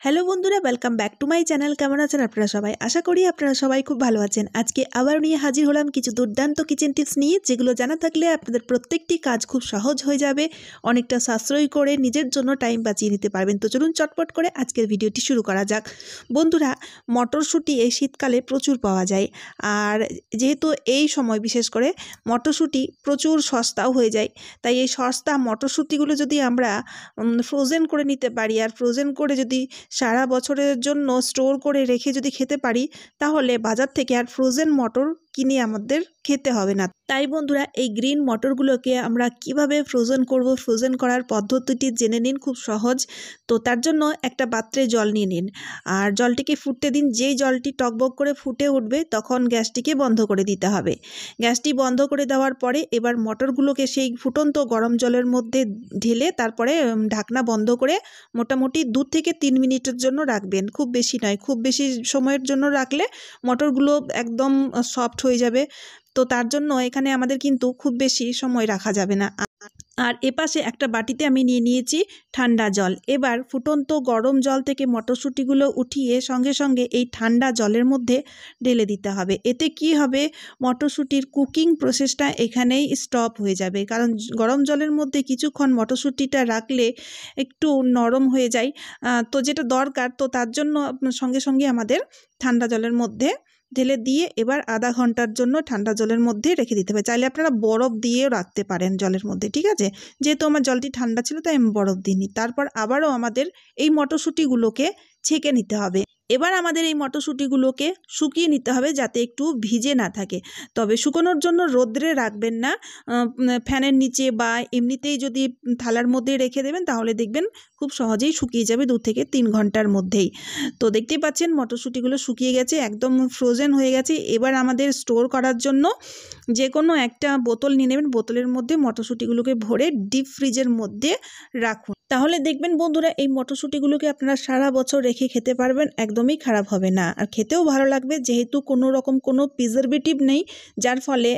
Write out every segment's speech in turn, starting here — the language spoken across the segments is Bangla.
হ্যালো বন্ধুরা, welcome back to my channel. কেমন আছেন আপনারা সবাই? আশা করি আপনারা সবাই খুব ভালো আছেন। আজকে আবার নিয়ে হাজির হলাম কিছু দুর্দান্ত কিচেন টিপস নিয়ে, যেগুলো জানা থাকলে আপনাদের প্রত্যেকটি কাজ খুব সহজ হয়ে যাবে, অনেকটা সাশ্রয় করে নিজের জন্য টাইম বাঁচিয়ে নিতে পারবেন। তো চলুন চটপট করে আজকের ভিডিওটি শুরু করা যাক। বন্ধুরা, মটরশুঁটি এই শীতকালে প্রচুর পাওয়া যায়, আর যেহেতু এই সময় বিশেষ করে মটরশুঁটি প্রচুর সস্তাও হয়ে যায়, তাই এই সস্তা মটরশুঁটিগুলো যদি আমরা ফ্রোজেন করে নিতে পারি, আর ফ্রোজেন করে যদি সারা বছরের জন্য স্টোর করে রেখে যদি খেতে পারি, তাহলে বাজার থেকে আর ফ্রোজেন মটর কিনে আমাদের খেতে হবে না। তাই বন্ধুরা, এই গ্রিন মটরগুলোকে আমরা কিভাবে ফ্রোজেন করব, ফ্রোজেন করার পদ্ধতিটি জেনে নিন, খুব সহজ। তো তার জন্য একটা পাত্রে জল নিয়ে নিন, আর জলটিকে ফুটতে দিন। যেই জলটি টকবক করে ফুটে উঠবে, তখন গ্যাসটিকে বন্ধ করে দিতে হবে। গ্যাসটি বন্ধ করে দেওয়ার পরে এবার মটরগুলোকে সেই ফুটন্ত গরম জলের মধ্যে ঢেলে তারপরে ঢাকনা বন্ধ করে মোটামুটি 2 থেকে 3 মিনিটের জন্য রাখবেন। খুব বেশি নয়, খুব বেশি সময়ের জন্য রাখলে মটরগুলো একদম সফট হয়ে যাবে। তো তার জন্য এখানে আমাদের কিন্তু খুব বেশি সময় রাখা যাবে না। আর এপাশে একটা বাটিতে আমি নিয়ে নিয়েছি ঠান্ডা জল। এবার ফুটন্ত গরম জল থেকে মটরশুঁটিগুলো উঠিয়ে সঙ্গে সঙ্গে এই ঠান্ডা জলের মধ্যে ঢেলে দিতে হবে। এতে কি হবে, মটরশুঁটির কুকিং প্রসেসটা এখানেই স্টপ হয়ে যাবে, কারণ গরম জলের মধ্যে কিছুক্ষণ মটরশুঁটিটা রাখলে একটু নরম হয়ে যায়। তো যেটা দরকার, তো তার জন্য সঙ্গে সঙ্গে আমাদের ঠান্ডা জলের মধ্যে ঢেলে দিয়ে এবার আধা ঘন্টার জন্য ঠান্ডা জলের মধ্যে রেখে দিতে হবে। চাইলে আপনারা বরফ দিয়েও রাখতে পারেন জলের মধ্যে, ঠিক আছে? যেহেতু আমার জলটি ঠান্ডা ছিল তাই আমি বরফ দিইনি। তারপর আবারও আমাদের এই মটরশুঁটিগুলোকে ছেঁকে নিতে হবে। এবার আমাদের এই মটরশুঁটিগুলোকে শুকিয়ে নিতে হবে, যাতে একটু ভিজে না থাকে। তবে শুকোনোর জন্য রোদ্রে রাখবেন না, ফ্যানের নিচে বা এমনিতেই যদি থালার মধ্যে রেখে দেবেন, তাহলে দেখবেন খুব সহজেই শুকিয়ে যাবে 2 থেকে 3 ঘন্টার মধ্যেই। তো দেখতেই পাচ্ছেন মটরশুঁটিগুলো শুকিয়ে গেছে, একদম ফ্রোজেন হয়ে গেছে। এবার আমাদের স্টোর করার জন্য যে কোনো একটা বোতল নিয়ে নেবেন, বোতলের মধ্যে মটরশুঁটিগুলোকে ভরে ডিপ ফ্রিজের মধ্যে রাখুন। তাহলে দেখবেন বন্ধুরা, এই মটরশুঁটিগুলোকে আপনারা সারা বছর রেখে খেতে পারবেন, একদমই খারাপ হবে না, আর খেতেও ভালো লাগবে। যেহেতু কোনো রকম কোনো প্রিজারভেটিভ নেই, যার ফলে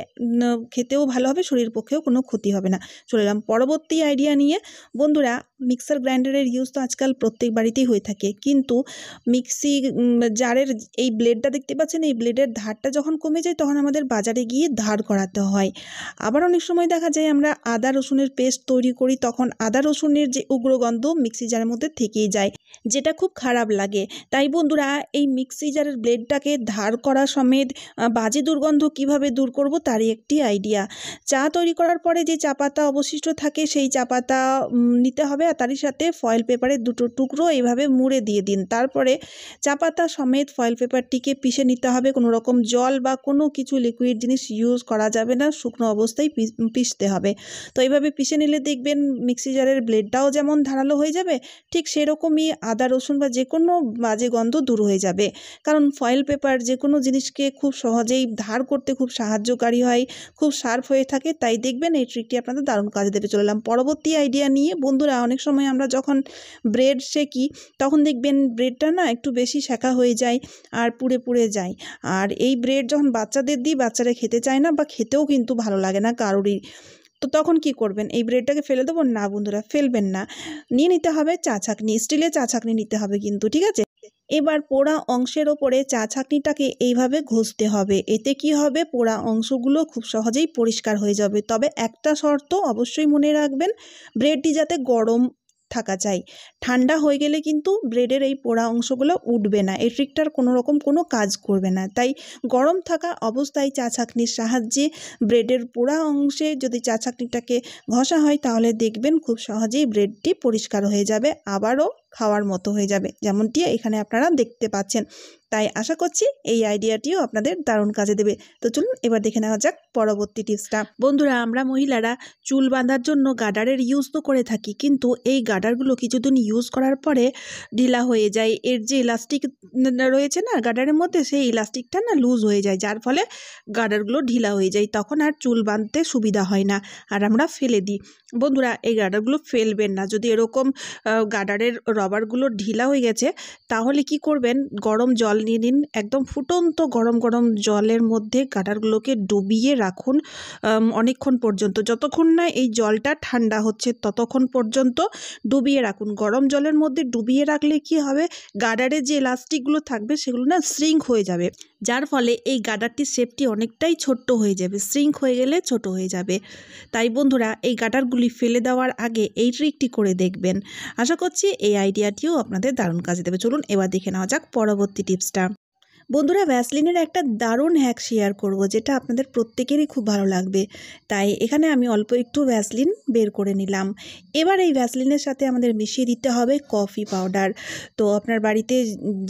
খেতেও ভালো হবে, শরীর পক্ষেও কোনো ক্ষতি হবে না। চলে এলাম পরবর্তী আইডিয়া নিয়ে। বন্ধুরা, মিক্সার গ্রাইন্ডারের ইউজ তো আজকাল প্রত্যেক বাড়িতেই হয়ে থাকে, কিন্তু মিক্সি জারের এই ব্লেডটা দেখতে পাচ্ছেন, এই ব্লেডের ধারটা যখন কমে যায়, তখন আমাদের বাজারে গিয়ে ধার করাতে হয়। আবার অনেক সময় দেখা যায় আমরা আদা রসুনের পেস্ট তৈরি করি, তখন আদা রসুনের যে উগ্র গন্ধ মিক্সি জারের মধ্যে থেকেই যায়, যেটা খুব খারাপ লাগে। তাই বন্ধুরা, এই মিক্সি জারের ব্লেডটাকে ধার করা সমেত বাজে দুর্গন্ধ কিভাবে দূর করব, তারই একটি আইডিয়া। চা তৈরি করার পরে যে চা পাতা অবশিষ্ট থাকে, সেই চা পাতা নিতে হবে, আর তারই সাথে ফয়েল পেপারের 2টো টুকরো এইভাবে মুড়ে দিয়ে দিন। তারপরে চা পাতা সমেত ফয়েল পেপারটিকে পিষে নিতে হবে। কোনো রকম জল বা কোনো কিছু লিকুইড জিনিস ইউজ করা যাবে না, শুকনো অবস্থায় পিষতে হবে। তো এইভাবে পিষে নিলে দেখবেন মিক্সি জারের ব্লেডটাও যেমন ধারালো হয়ে যাবে, ঠিক সেরকমই আদা রসুন বা যে কোনো বাজে গন্ধ দূর হয়ে যাবে। কারণ ফয়েল পেপার যে কোনো জিনিসকে খুব সহজেই ধার করতে খুব সাহায্যকারী হয়, খুব শার্প হয়ে থাকে। তাই দেখবেন এই ট্রিকটি আপনাদের দারুণ কাজে দেবে। চলে এলাম পরবর্তী আইডিয়া নিয়ে। বন্ধুরা, অনেক সময় আমরা যখন ব্রেড সেকি, তখন দেখবেন ব্রেডটা না একটু বেশি সেকা হয়ে যায় আর পুড়ে পুড়ে যায়। আর এই ব্রেড যখন বাচ্চাদের দিই, বাচ্চারা খেতে চায় না, বা খেতেও কিন্তু ভালো লাগে না কারোরই। তো তখন কি করবেন? এই ব্রেডটাকে ফেলে দেবো? না বন্ধুরা, ফেলবেন না। নিয়ে নিতে হবে চা ছাঁকনি, স্টিলের চা ছাঁকনি নিতে হবে কিন্তু, ঠিক আছে? এবার পোড়া অংশের ওপরে চা ছাঁকনিটাকে এইভাবে ঘষতে হবে। এতে কি হবে, পোড়া অংশগুলো খুব সহজেই পরিষ্কার হয়ে যাবে। তবে একটা শর্ত অবশ্যই মনে রাখবেন, ব্রেডটি যাতে গরম থাকা চাই। ঠান্ডা হয়ে গেলে কিন্তু ব্রেডের এই পোড়া অংশগুলো উঠবে না, এই ট্রিকটার কোনো রকম কোনো কাজ করবে না। তাই গরম থাকা অবস্থায় চা ছাঁকনির সাহায্যে ব্রেডের পোড়া অংশে যদি চা ছাঁকনিটাকে ঘষা হয়, তাহলে দেখবেন খুব সহজেই ব্রেডটি পরিষ্কার হয়ে যাবে, আবারও খাওয়ার মতো হয়ে যাবে, যেমনটি এখানে আপনারা দেখতে পাচ্ছেন। তাই আশা করছি এই আইডিয়াটিও আপনাদের দারুণ কাজে দেবে। তো চলুন এবার দেখে নেওয়া যাক পরবর্তী টিপসটা। বন্ধুরা, আমরা মহিলারা চুল বাঁধার জন্য গার্ডারের ইউজ তো করে থাকি, কিন্তু এই গার্ডারগুলো কিছুদিন ইউজ করার পরে ঢিলা হয়ে যায়। এর যে ইলাস্টিক রয়েছে না গার্ডারের মধ্যে, সেই ইলাস্টিকটা না লুজ হয়ে যায়, যার ফলে গার্ডারগুলো ঢিলা হয়ে যায়, তখন আর চুল বাঁধতে সুবিধা হয় না, আর আমরা ফেলে দিই। বন্ধুরা, এই গার্ডারগুলো ফেলবেন না। যদি এরকম গার্ডারের রবারগুলো ঢিলা হয়ে গেছে, তাহলে কি করবেন, গরম জল নিয়ে নিন, একদম ফুটন্ত গরম গরম জলের মধ্যে গাডারগুলোকে ডুবিয়ে রাখুন অনেকক্ষণ পর্যন্ত। যতক্ষণ না এই জলটা ঠান্ডা হচ্ছে ততক্ষণ পর্যন্ত ডুবিয়ে রাখুন। গরম জলের মধ্যে ডুবিয়ে রাখলে কি হবে, গাডারে যে ইলাস্টিকগুলো থাকবে সেগুলো না শ্রিঙ্ক হয়ে যাবে, যার ফলে এই গাডারটির শেপটি অনেকটাই ছোট্ট হয়ে যাবে, শ্রিঙ্ক হয়ে গেলে ছোট হয়ে যাবে। তাই বন্ধুরা, এই গাডারগুলি ফেলে দেওয়ার আগে এই ট্রিকটি করে দেখবেন। আশা করছি এই আইডিয়াটিও আপনাদের দারুণ কাজে দেবে। চলুন এবার দেখে নেওয়া যাক পরবর্তী টিপসটা। বন্ধুরা, ভ্যাসলিনের একটা দারুণ হ্যাক শেয়ার করব, যেটা আপনাদের প্রত্যেকেরই খুব ভালো লাগবে। তাই এখানে আমি অল্প একটু ভ্যাসলিন বের করে নিলাম। এবার এই ভ্যাসলিনের সাথে আমাদের মিশিয়ে দিতে হবে কফি পাউডার। তো আপনার বাড়িতে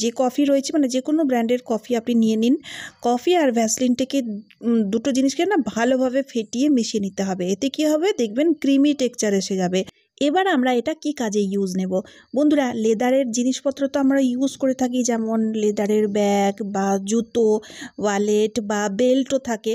যে কফি রয়েছে, মানে যে কোনো ব্র্যান্ডের কফি আপনি নিয়ে নিন। কফি আর ভ্যাসলিনটাকে দুটো জিনিসকে না ভালোভাবে ফেটিয়ে মিশিয়ে নিতে হবে। এতে কি হবে, দেখবেন ক্রিমি টেক্সচার এসে যাবে। এবার আমরা এটা কি কাজে ইউজ নেব? বন্ধুরা, লেদারের জিনিসপত্র তো আমরা ইউজ করে থাকি, যেমন লেদারের ব্যাগ বা জুতো, ওয়ালেট বা বেল্টও থাকে।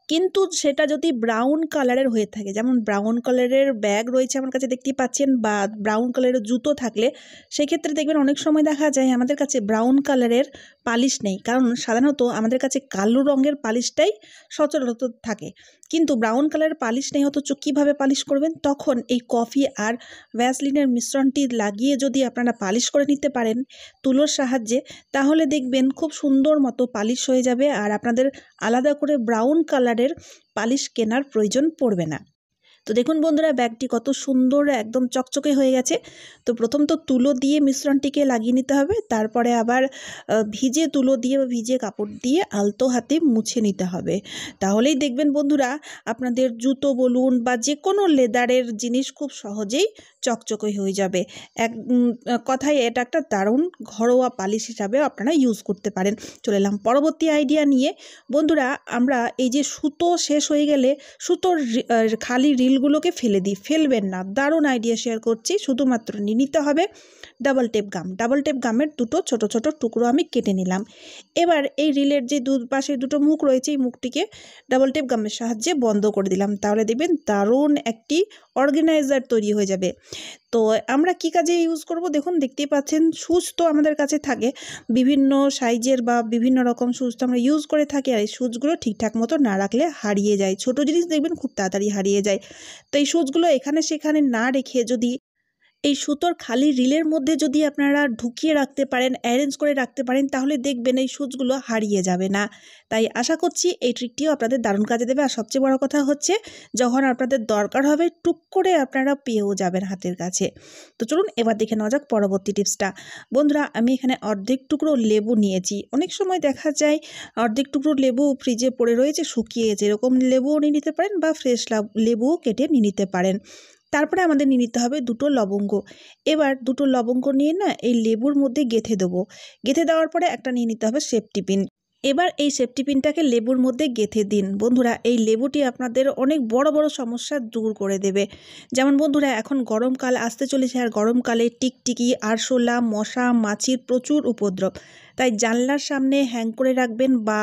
কিন্তু সেটা যদি ব্রাউন কালারের হয়ে থাকে, যেমন ব্রাউন কালারের ব্যাগ রয়েছে আমার কাছে দেখতেই পাচ্ছেন, বা ব্রাউন কালারের জুতো থাকলে সেক্ষেত্রে দেখবেন অনেক সময় দেখা যায় আমাদের কাছে ব্রাউন কালারের পালিশ নেই, কারণ সাধারণত আমাদের কাছে কালো রঙের পালিশটাই সচরাচর থাকে। কিন্তু ব্রাউন কালারের পালিশ নেই, অথচ কীভাবে পালিশ করবেন? তখন এই কফি আর ভ্যাসলিনের মিশ্রণটি লাগিয়ে যদি আপনারা পালিশ করে নিতে পারেন তুলোর সাহায্যে, তাহলে দেখবেন খুব সুন্দর মতো পালিশ হয়ে যাবে, আর আপনাদের আলাদা করে ব্রাউন কালারের পালিশ কেনার প্রয়োজন পড়বে না। তো দেখুন বন্ধুরা, ব্যাগটি কত সুন্দর একদম চকচকে হয়ে গেছে। তো প্রথম তো তুলো দিয়ে মিশ্রণটিকে লাগিয়ে নিতে হবে, তারপরে আবার ভিজে তুলো দিয়ে বা ভিজে কাপড় দিয়ে আলতো হাতে মুছে নিতে হবে। তাহলেই দেখবেন বন্ধুরা, আপনাদের জুতো বলুন বা যে কোনো লেদারের জিনিস খুব সহজেই চকচকে হয়ে যাবে। এক কথায় এটা একটা দারুণ ঘরোয়া পালিশ হিসাবে আপনারা ইউজ করতে পারেন। চলে এলাম পরবর্তী আইডিয়া নিয়ে। বন্ধুরা, আমরা এই যে সুতো শেষ হয়ে গেলে সুতোর খালি রিলগুলোকে ফেলে দিই, ফেলবেন না। দারুণ আইডিয়া শেয়ার করছি। শুধুমাত্র নিয়ে নিতে হবে ডাবল টেপ গাম। ডাবল টেপ গামের দুটো ছোট ছোট টুকরো আমি কেটে নিলাম। এবার এই রিলের যে পাশে দুটো মুখ রয়েছে, এই মুখটিকে ডাবল টেপ গামের সাহায্যে বন্ধ করে দিলাম। তাহলে দেখবেন দারুণ একটি অর্গানাইজার তৈরি হয়ে যাবে। তো আমরা কি কাজে ইউজ করব? দেখুন, দেখতেই পাচ্ছেন সুচ তো আমাদের কাছে থাকে, বিভিন্ন সাইজের বা বিভিন্ন রকম সুচ তো আমরা ইউজ করে থাকি, আর এই সুচগুলো ঠিকঠাক মতো না রাখলে হারিয়ে যায়। ছোট জিনিস দেখবেন খুব তাড়াতাড়ি হারিয়ে যায়। তো এই সুচগুলো এখানে সেখানে না রেখে যদি এই সুতোর খালি রিলের মধ্যে যদি আপনারা ঢুকিয়ে রাখতে পারেন, অ্যারেঞ্জ করে রাখতে পারেন, তাহলে দেখবেন এই সুচগুলো হারিয়ে যাবে না। তাই আশা করছি এই ট্রিকটিও আপনাদের দারুণ কাজে দেবে। আর সবচেয়ে বড় কথা হচ্ছে, যখন আপনাদের দরকার হবে টুক করে আপনারা পেয়েও যাবেন হাতের কাছে। তো চলুন এবার দেখে নেওয়া যাক পরবর্তী টিপসটা। বন্ধুরা, আমি এখানে অর্ধেক টুকরো লেবু নিয়েছি। অনেক সময় দেখা যায় অর্ধেক টুকরো লেবু ফ্রিজে পড়ে রয়েছে, শুকিয়ে গেছে, এরকম লেবুও নিয়ে নিতে পারেন বা ফ্রেশ লেবুও কেটে নিয়ে নিতে পারেন। তারপরে আমাদের নিয়ে নিতে হবে দুটো লবঙ্গ। এবার দুটো লবঙ্গ নিয়ে না এই লেবুর মধ্যে গেঁথে দেবো। গেঁথে দেওয়ার পরে একটা নিয়ে নিতে হবে সেফটি পিন। এবার এই সেফটি পিনটাকে লেবুর মধ্যে গেঁথে দিন। বন্ধুরা, এই লেবুটি আপনাদের অনেক বড় বড় সমস্যা দূর করে দেবে। যেমন বন্ধুরা, এখন গরমকাল আসতে চলেছে, আর গরমকালে টিকটিকি, আরশোলা, মশা মাছির প্রচুর উপদ্রব। তাই জানলার সামনে হ্যাং করে রাখবেন বা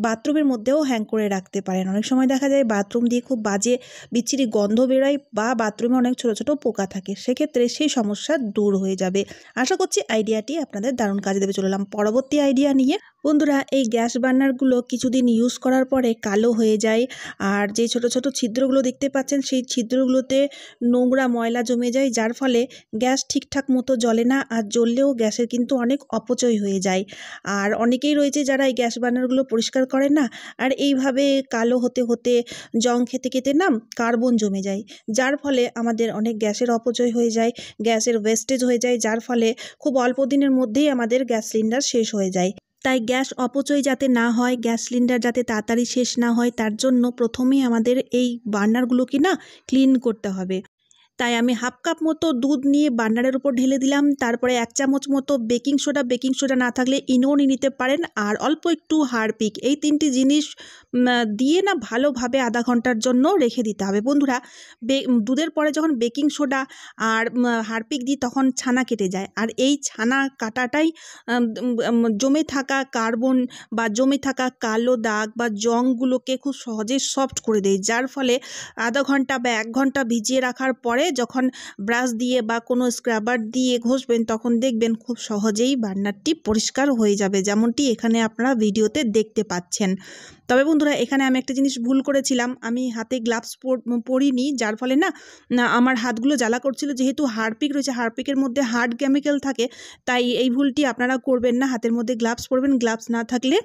বাথরুমের মধ্যেও হ্যাং করে রাখতে পারেন। অনেক সময় দেখা যায় বাথরুম দিয়ে খুব বাজে বিচ্ছিরি গন্ধ বেরোয় বা বাথরুমে অনেক ছোটো ছোটো পোকা থাকে, সেক্ষেত্রে সেই সমস্যা দূর হয়ে যাবে। আশা করছি আইডিয়াটি আপনাদের দারুণ কাজে দেবে। চলে এলাম পরবর্তী আইডিয়া নিয়ে। বন্ধুরা, এই গ্যাস বার্নারগুলো কিছুদিন ইউজ করার পরে কালো হয়ে যায়, আর যে ছোট ছোট ছিদ্রগুলো দেখতে পাচ্ছেন সেই ছিদ্রগুলোতে নোংরা ময়লা জমে যায়, যার ফলে গ্যাস ঠিকঠাক মতো জ্বলে না, আর জ্বললেও গ্যাসের কিন্তু অনেক অপচয় হয়ে যায়। আর অনেকেই রয়েছে যারা এই গ্যাস বার্নারগুলো পরিষ্কার করে না, আর এইভাবে কালো হতে হতে জং খেতে খেতে না কার্বন জমে যায়, যার ফলে আমাদের অনেক গ্যাসের অপচয় হয়ে যায়, গ্যাসের ওয়েস্টেজ হয়ে যায়, যার ফলে খুব অল্প দিনের মধ্যেই আমাদের গ্যাস সিলিন্ডার শেষ হয়ে যায়। তাই গ্যাস অপচয় যাতে না হয়, গ্যাস সিলিন্ডার যাতে তাড়াতাড়ি শেষ না হয়, তার জন্য প্রথমেই আমাদের এই বার্নারগুলোকে না ক্লিন করতে হবে। তাই আমি হাফ কাপ মতো দুধ নিয়ে বার্নারের উপর ঢেলে দিলাম। তারপরে 1 চামচ মতো বেকিং সোডা না থাকলে ইনো নিয়ে নিতে পারেন, আর অল্প একটু হারপিক। এই 3টি জিনিস দিয়ে না ভালোভাবে আধা ঘন্টার জন্য রেখে দিতে হবে। বন্ধুরা দুধের পরে যখন বেকিং সোডা আর হারপিক দিই তখন ছানা কেটে যায়, আর এই ছানা কাটাটাই জমে থাকা কার্বন বা জমে থাকা কালো দাগ বা জংগুলোকে খুব সহজে সফট করে দেয়, যার ফলে আধা ঘন্টা বা 1 ঘন্টা ভিজিয়ে রাখার পরে যখন ব্রাশ দিয়ে বা কোনো স্ক্রাবার দিয়ে ঘষবেন তখন দেখবেন খুব সহজেই বার্নারটি পরিষ্কার হয়ে যাবে, যেমনটি এখানে আপনারা ভিডিওতে দেখতে পাচ্ছেন। তবে বন্ধুরা এখানে আমি একটা জিনিস ভুল করেছিলাম, আমি হাতে গ্লাভস পরিনি, যার ফলে না আমার হাতগুলো জ্বালা করছিল। যেহেতু হারপিক রয়েছে, হারপিকের মধ্যে হার্ড কেমিক্যাল থাকে, তাই এই ভুলটি আপনারা করবেন না, হাতের মধ্যে গ্লাভস পরবেন, গ্লাভস না থাকলে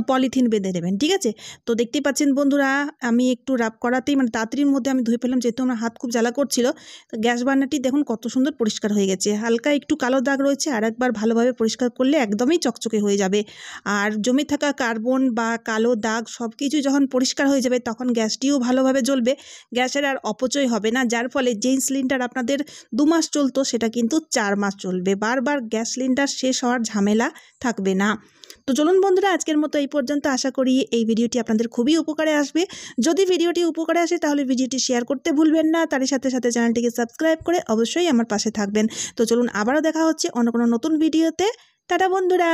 পলিথিন বেঁধে দেবেন, ঠিক আছে। তো দেখতেই পাচ্ছেন বন্ধুরা আমি একটু রাব করাতেই মানে তাড়াতাড়ির মধ্যে আমি ধুয়ে ফেললাম, যেহেতু আমার হাত খুব জ্বালা করছিল। তো গ্যাস বার্নারটি দেখুন কত সুন্দর পরিষ্কার হয়ে গেছে, হালকা একটু কালো দাগ রয়েছে, আর একবার ভালোভাবে পরিষ্কার করলে একদমই চকচকে হয়ে যাবে। আর জমে থাকা কার্বন বা কালো দাগ সব কিছু যখন পরিষ্কার হয়ে যাবে তখন গ্যাসটিও ভালোভাবে জ্বলবে, গ্যাসের আর অপচয় হবে না, যার ফলে যেই সিলিন্ডার আপনাদের 2 মাস চলতো সেটা কিন্তু 4 মাস চলবে, বারবার গ্যাস সিলিন্ডার শেষ হওয়ার ঝামেলা থাকবে না। তো চলুন বন্ধুরা আজকের মতো এই পর্যন্ত, আশা করি এই ভিডিওটি আপনাদের খুবই উপকারে আসবে। যদি ভিডিওটি উপকারে আসে তাহলে ভিডিওটি শেয়ার করতে ভুলবেন না, তারই সাথে সাথে চ্যানেলটিকে সাবস্ক্রাইব করে অবশ্যই আমার পাশে থাকবেন। তো চলুন আবারও দেখা হচ্ছে অন্য কোনো নতুন ভিডিওতে। টাটা বন্ধুরা।